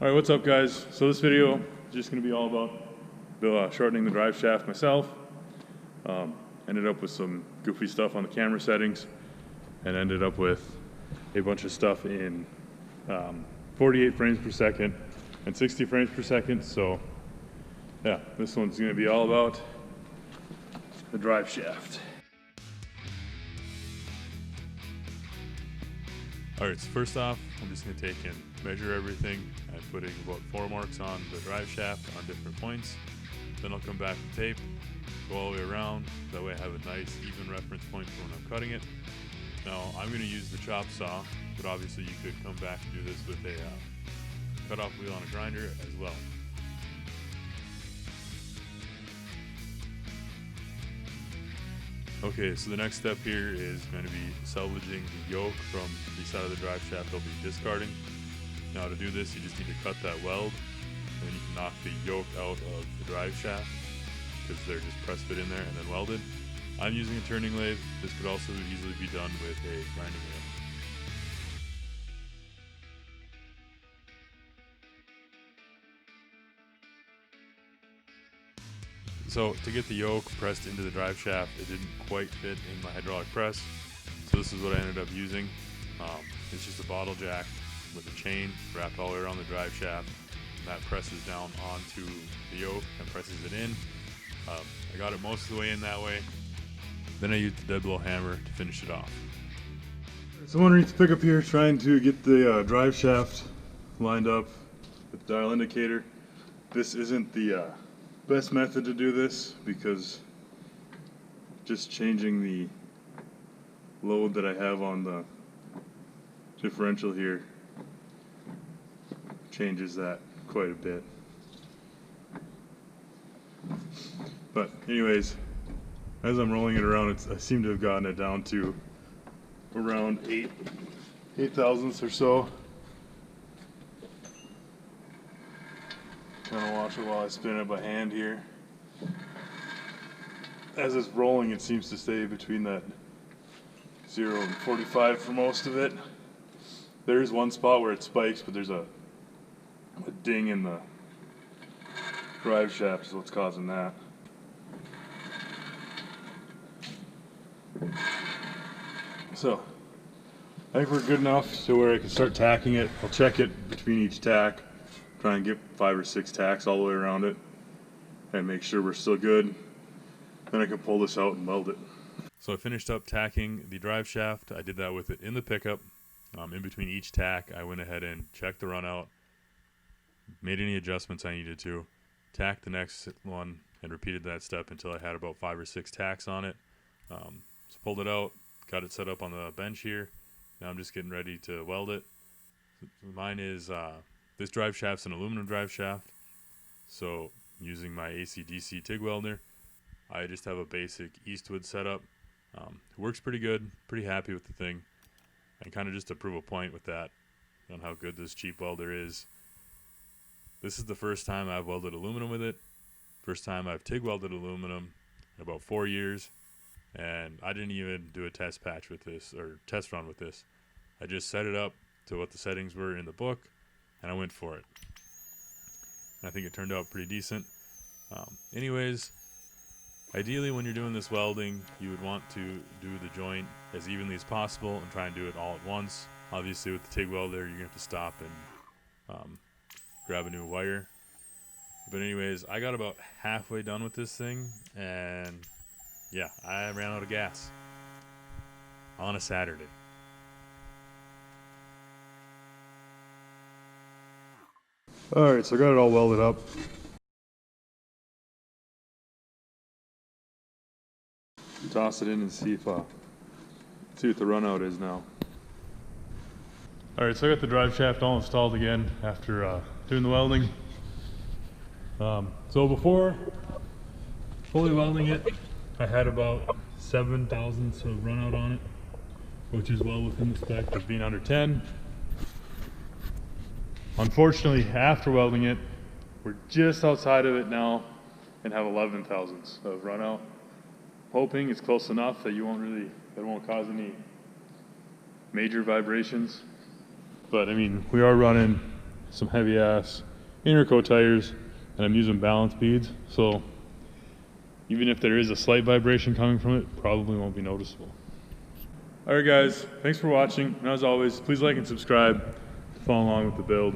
Alright, what's up guys? So this video is just going to be all about shortening the drive shaft myself. Ended up with some goofy stuff on the camera settings and ended up with a bunch of stuff in 48 frames per second and 60 frames per second. So yeah, this one's going to be all about the drive shaft. Alright, so first off, I'm just going to take and measure everything and putting about 4 marks on the drive shaft on different points. Then I'll come back with tape, go all the way around, that way I have a nice even reference point for when I'm cutting it. Now I'm going to use the chop saw, but obviously you could come back and do this with a cut-off wheel on a grinder as well. Okay, so the next step here is going to be salvaging the yoke from the side of the drive shaft I'll be discarding. Now to do this, you just need to cut that weld, and then you can knock the yoke out of the drive shaft because they're just press fit in there and then welded. I'm using a turning lathe. This could also easily be done with a grinding wheel. So to get the yoke pressed into the drive shaft, it didn't quite fit in my hydraulic press. So this is what I ended up using. It's just a bottle jack with a chain wrapped all the way around the drive shaft. And that presses down onto the yoke and presses it in. I got it most of the way in that way. Then I used the dead blow hammer to finish it off. So I'm underneath the pickup here trying to get the drive shaft lined up with the dial indicator. This isn't the best method to do this because just changing the load that I have on the differential here changes that quite a bit. But anyways, as I'm rolling it around, I seem to have gotten it down to around 8 thousandths or so. Kind of watch it while I spin it by hand here. As it's rolling, it seems to stay between that 0 and 45 for most of it. There's one spot where it spikes, but there's a ding in the drive shaft is what's causing that. So I think we're good enough to where I can start tacking it. I'll check it between each tack, try and get 5 or 6 tacks all the way around it and make sure we're still good. Then I can pull this out and weld it. So I finished up tacking the drive shaft. I did that with it in the pickup. In between each tack, I went ahead and checked the run out, made any adjustments I needed to, tacked the next one, and repeated that step until I had about 5 or 6 tacks on it. So pulled it out, got it set up on the bench here. Now I'm just getting ready to weld it. Mine is, this drive shaft's an aluminum drive shaft. So using my AC/DC TIG welder, I just have a basic Eastwood setup. It works pretty good, pretty happy with the thing. And kind of just to prove a point with that on how good this cheap welder is. This is the first time I've welded aluminum with it. First time I've TIG welded aluminum in about 4 years. And I didn't even do a test patch with this, or test run with this. I just set it up to what the settings were in the book, and I went for it. And I think it turned out pretty decent. Anyways, ideally when you're doing this welding, you would want to do the joint as evenly as possible and try and do it all at once. Obviously with the TIG welder, you're going to have to stop and grab a new wire. But anyways, I got about halfway done with this thing, and yeah, I ran out of gas on a Saturday. Alright, so I got it all welded up. Toss it in and see what the run out is now. Alright, so I got the drive shaft all installed again after doing the welding. So before fully welding it, I had about 7 thousandths of run out on it, which is well within the spec of being under 10. Unfortunately, after welding it, we're just outside of it now and have 11 thousandths of run out. Hoping it's close enough that it won't cause any major vibrations. But I mean, we are running some heavy ass intercoat tires, and I'm using balance beads, so even if there is a slight vibration coming from it, probably won't be noticeable. Alright guys, thanks for watching, and as always, please like and subscribe to follow along with the build.